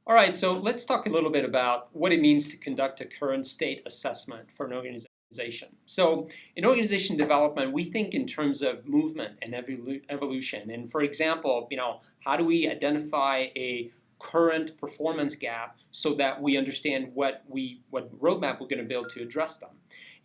All right, so let's talk a little bit about what it means to conduct a current state assessment for an organization. So in organization development, we think in terms of movement and evolution. And for example, how do we identify a current performance gap so that we understand what roadmap we're going to build to address them.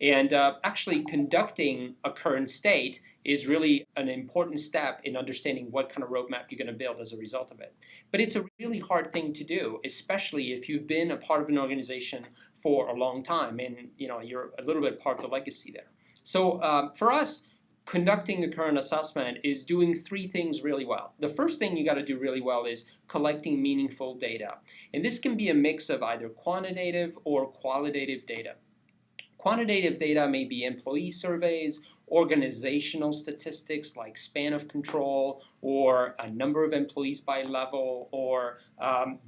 And actually conducting a current state is really an important step in understanding what kind of roadmap you're going to build as a result of it. But it's a really hard thing to do, especially if you've been a part of an organization for a long time and you're a little bit part of the legacy there. So for us, conducting a current assessment is doing three things really well. The first thing you got to do really well is collecting meaningful data. And this can be a mix of either quantitative or qualitative data. Quantitative data may be employee surveys, organizational statistics like span of control, or a number of employees by level, or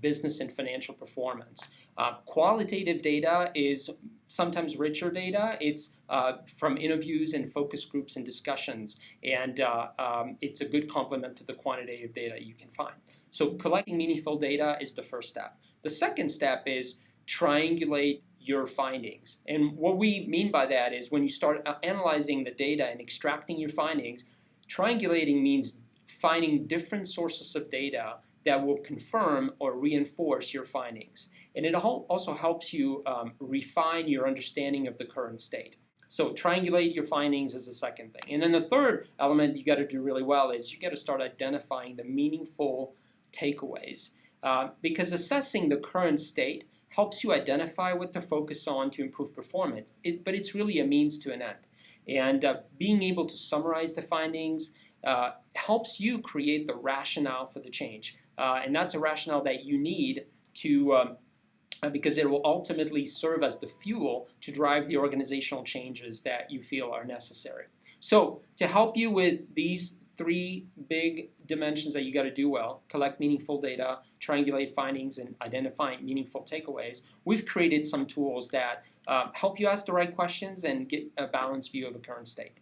business and financial performance. Qualitative data is sometimes richer data. It's from interviews and focus groups and discussions, and it's a good complement to the quantitative data you can find. So collecting meaningful data is the first step. The second step is triangulate your findings. And what we mean by that is when you start analyzing the data and extracting your findings, triangulating means finding different sources of data that will confirm or reinforce your findings. And it also helps you refine your understanding of the current state. So triangulate your findings is the second thing. And then the third element you got to do really well is you got to start identifying the meaningful takeaways. Because assessing the current state helps you identify what to focus on to improve performance, but it's really a means to an end. And being able to summarize the findings helps you create the rationale for the change. And that's a rationale that you need to because it will ultimately serve as the fuel to drive the organizational changes that you feel are necessary. So to help you with these three big dimensions that you got to do well: collect meaningful data, triangulate findings, and identify meaningful takeaways. We've created some tools that help you ask the right questions and get a balanced view of the current state.